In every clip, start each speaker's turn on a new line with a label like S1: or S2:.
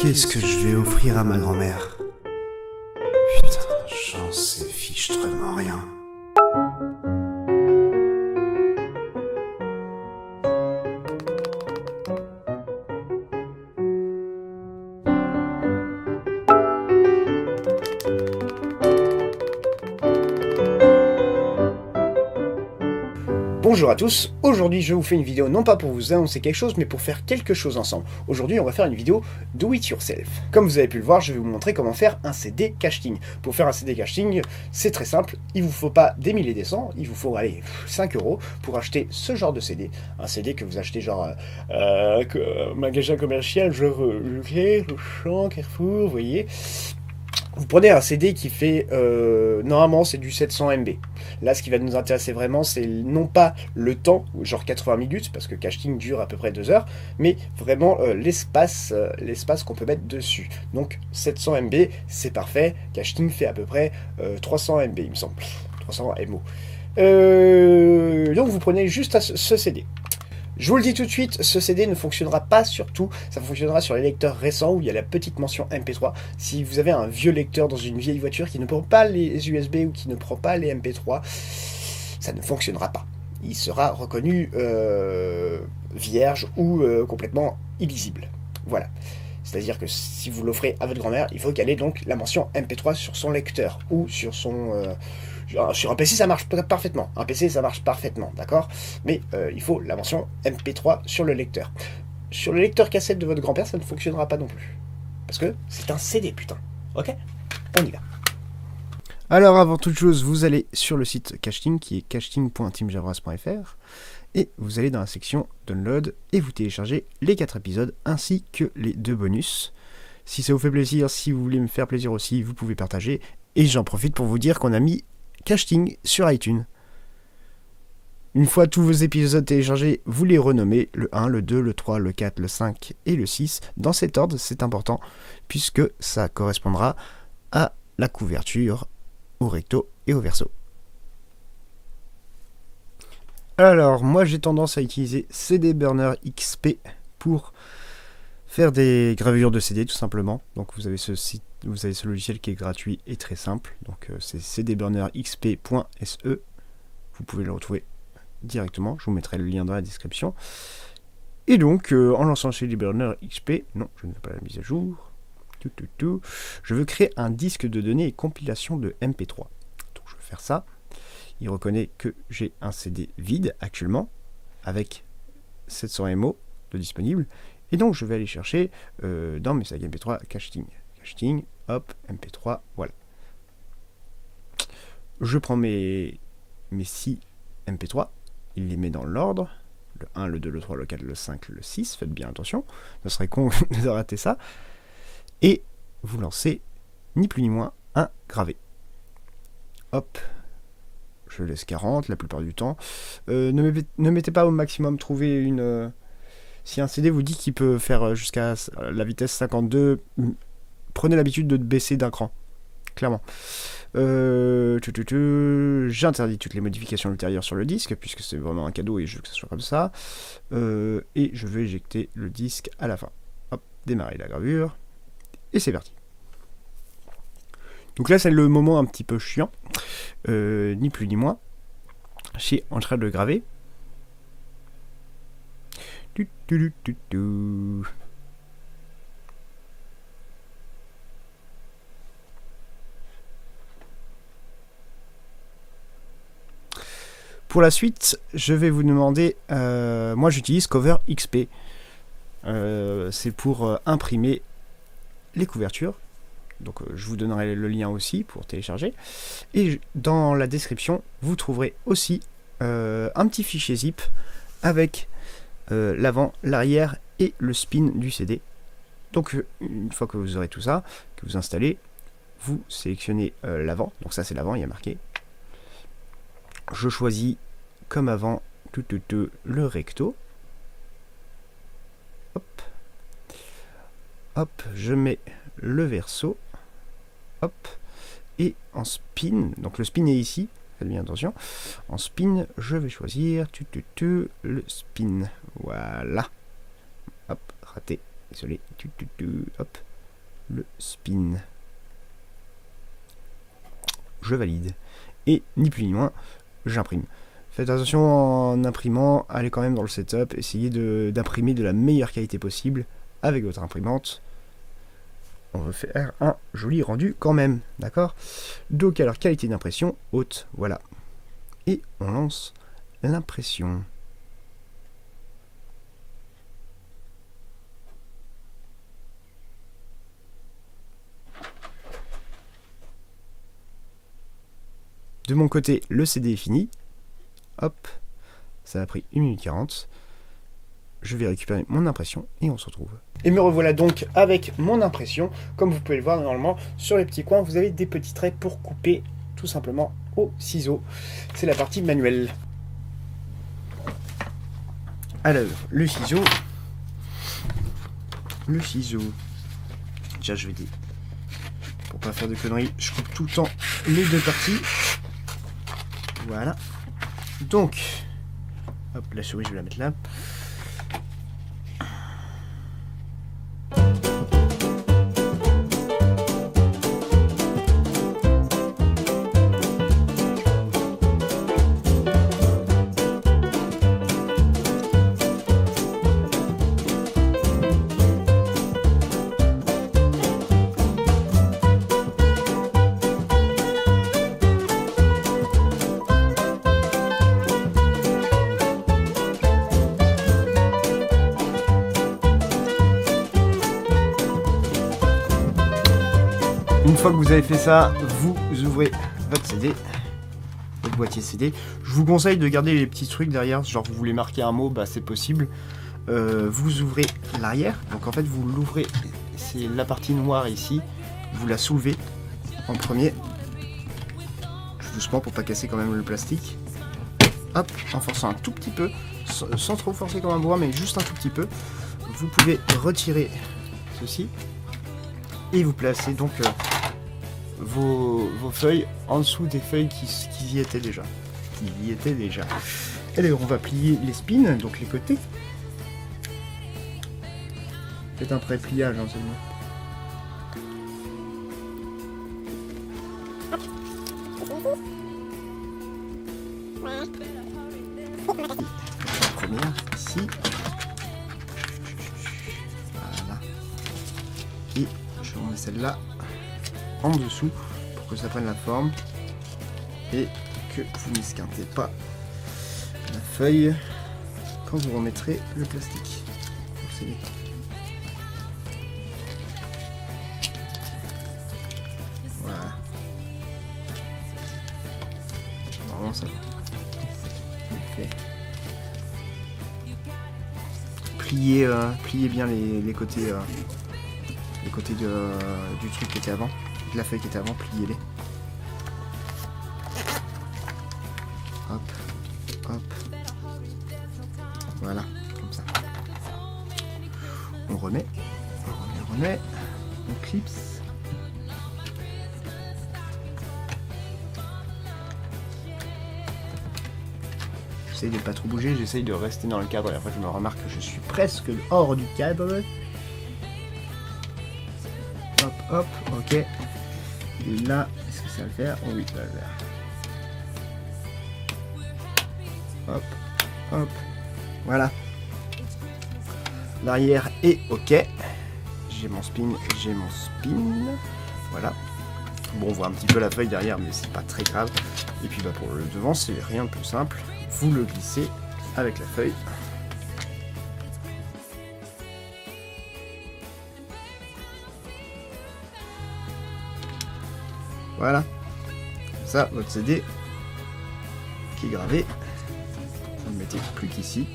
S1: Qu'est-ce que je vais offrir à ma grand-mère? Putain, j'en sais fichtrement rien.
S2: Bonjour à tous, aujourd'hui je vous fais une vidéo non pas pour vous annoncer quelque chose mais pour faire quelque chose ensemble. Aujourd'hui on va faire une vidéo do it yourself. Comme vous avez pu le voir, je vais vous montrer comment faire un CD casting. Pour faire un CD casting, c'est très simple, il vous faut pas des milliers des cents, il vous faut aller 5 € pour acheter ce genre de CD. Un CD que vous achetez genre magasin commercial, genre Leclerc, Auchan, Carrefour, vous voyez. Vous prenez un CD qui fait, normalement c'est du 700 MB. Là ce qui va nous intéresser vraiment c'est non pas le temps, genre 80 minutes, parce que casting dure à peu près 2 heures, mais vraiment l'espace qu'on peut mettre dessus. Donc 700 MB c'est parfait, casting fait à peu près 300 MB il me semble, 300 MO. Donc vous prenez juste ce CD. Je vous le dis tout de suite, ce CD ne fonctionnera pas sur tout, ça fonctionnera sur les lecteurs récents où il y a la petite mention MP3. Si vous avez un vieux lecteur dans une vieille voiture qui ne prend pas les USB ou qui ne prend pas les MP3, ça ne fonctionnera pas. Il sera reconnu vierge ou complètement illisible. Voilà. C'est-à-dire que si vous l'offrez à votre grand-mère, il faut qu'elle ait donc la mention MP3 sur son lecteur ou sur son... sur un PC ça marche parfaitement, un PC ça marche parfaitement, d'accord. Mais il faut la mention MP3 sur le lecteur. Sur le lecteur cassette de votre grand-père, ça ne fonctionnera pas non plus. Parce que c'est un CD, putain. Ok, on y va. Alors avant toute chose, vous allez sur le site Casting, qui est casting.teamjabras.fr, et vous allez dans la section Download, et vous téléchargez les 4 épisodes, ainsi que les 2 bonus. Si ça vous fait plaisir, si vous voulez me faire plaisir aussi, vous pouvez partager. Et j'en profite pour vous dire qu'on a mis Casting sur iTunes. Une fois tous vos épisodes téléchargés, vous les renommez le 1, le 2, le 3, le 4, le 5 et le 6. Dans cet ordre, c'est important, puisque ça correspondra à la couverture, au recto et au verso. Alors, moi j'ai tendance à utiliser CD Burner XP pour faire des gravures de CD tout simplement. Donc vous avez ce logiciel qui est gratuit et très simple. Donc c'est cdburnerxp.se. Vous pouvez le retrouver directement. Je vous mettrai le lien dans la description. Et donc en lançant CD Burner XP, non, je ne fais pas la mise à jour. Je veux créer un disque de données et compilation de MP3. Donc je vais faire ça. Il reconnaît que j'ai un CD vide actuellement avec 700 MO de disponible. Et donc je vais aller chercher dans mes sacs MP3 Casting. Casting, hop, MP3, voilà. Je prends mes 6 MP3, il les met dans l'ordre. Le 1, le 2, le 3, le 4, le 5, le 6. Faites bien attention, ce serait con de rater ça. Et vous lancez ni plus ni moins un gravé. Hop, je laisse 40 la plupart du temps. Ne mettez pas au maximum, trouvez une... si un CD vous dit qu'il peut faire jusqu'à la vitesse 52, prenez l'habitude de baisser d'un cran. Clairement. J'interdis toutes les modifications ultérieures sur le disque, puisque c'est vraiment un cadeau et je veux que ça soit comme ça. Et je vais éjecter le disque à la fin. Hop, démarrer la gravure. Et c'est parti. Donc là, c'est le moment un petit peu chiant. Ni plus ni moins. Je suis en train de graver. Pour la suite, je vais vous demander, moi j'utilise Cover XP, c'est pour imprimer les couvertures, donc je vous donnerai le lien aussi pour télécharger, et dans la description, vous trouverez aussi un petit fichier zip avec l'avant, l'arrière et le spin du CD. Donc une fois que vous aurez tout ça, que vous installez, vous sélectionnez l'avant, donc ça c'est l'avant, il y a marqué. Je choisis comme avant le recto. Hop. Hop, je mets le verso. Hop. Et en spin, donc le spin est ici, faites bien attention. En spin, je vais choisir le spin. Voilà. Hop, raté. Désolé. Hop. le spin. Je valide. Et ni plus ni moins, j'imprime. Faites attention en imprimant, allez quand même dans le setup, essayez d'imprimer de la meilleure qualité possible avec votre imprimante. On veut faire un joli rendu quand même, d'accord? Donc alors, qualité d'impression haute, voilà. Et on lance l'impression. De mon côté, le CD est fini. Hop, ça a pris 1 minute 40. Je vais récupérer mon impression et on se retrouve. Et me revoilà donc avec mon impression. Comme vous pouvez le voir, normalement, sur les petits coins, vous avez des petits traits pour couper tout simplement au ciseau. C'est la partie manuelle. Alors, le ciseau. Déjà, je vais dire, pour pas faire de conneries, je coupe tout le temps les deux parties. Voilà. Donc, hop, la souris, je vais la mettre là. Une fois que vous avez fait ça, vous ouvrez votre CD, votre boîtier CD. Je vous conseille de garder les petits trucs derrière, genre vous voulez marquer un mot, bah c'est possible. Vous ouvrez l'arrière, donc en fait vous l'ouvrez, c'est la partie noire ici, vous la soulevez en premier, tout doucement pour pas casser quand même le plastique. Hop, en forçant un tout petit peu, sans trop forcer comme un bois, mais juste un tout petit peu. Vous pouvez retirer ceci et vous placez donc vos feuilles en dessous des feuilles qui y étaient déjà. Allez, on va plier les spins, donc les côtés. Faites un pré-pliage hein, seulement. La première ici. Voilà. Et je remets celle-là en dessous pour que ça prenne la forme et que vous n'esquintez pas la feuille quand vous remettrez le plastique. Voilà. Normalement ça fait. Pliez bien les côtés du truc qui était avant. De la feuille qui était avant, pliez-les. Hop, hop. Voilà, comme ça. On remet. On clipse. J'essaye de pas trop bouger, j'essaye de rester dans le cadre et après je me remarque que je suis presque hors du cadre. Hop, hop, ok. Et là, est-ce que ça va le faire? Oh oui, ça va le faire. Hop, hop. Voilà. L'arrière est ok. J'ai mon spin. Voilà. Bon, on voit un petit peu la feuille derrière, mais c'est pas très grave. Et puis bah, pour le devant, c'est rien de plus simple. Vous le glissez avec la feuille. Voilà, ça, votre CD qui est gravé, vous le mettez plus qu'ici,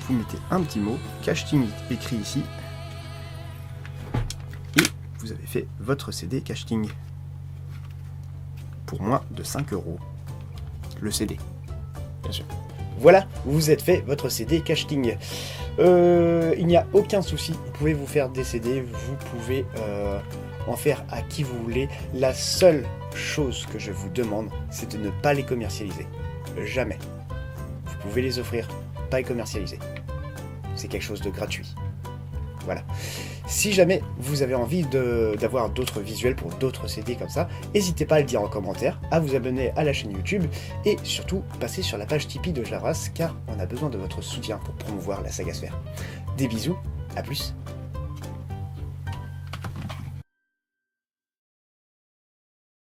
S2: vous mettez un petit mot, Cashting écrit ici, et vous avez fait votre CD Cashting pour moins de 5 €. Le CD, bien sûr. Voilà, vous êtes fait votre CD Cashting. Il n'y a aucun souci, vous pouvez vous faire des CD, vous pouvez en faire à qui vous voulez. La seule chose que je vous demande, c'est de ne pas les commercialiser. Jamais. Vous pouvez les offrir, pas les commercialiser. C'est quelque chose de gratuit. Voilà. Si jamais vous avez envie d'avoir d'autres visuels pour d'autres CD comme ça, n'hésitez pas à le dire en commentaire, à vous abonner à la chaîne YouTube et surtout passer sur la page Tipeee de Javras car on a besoin de votre soutien pour promouvoir la saga Sphère. Des bisous, à plus.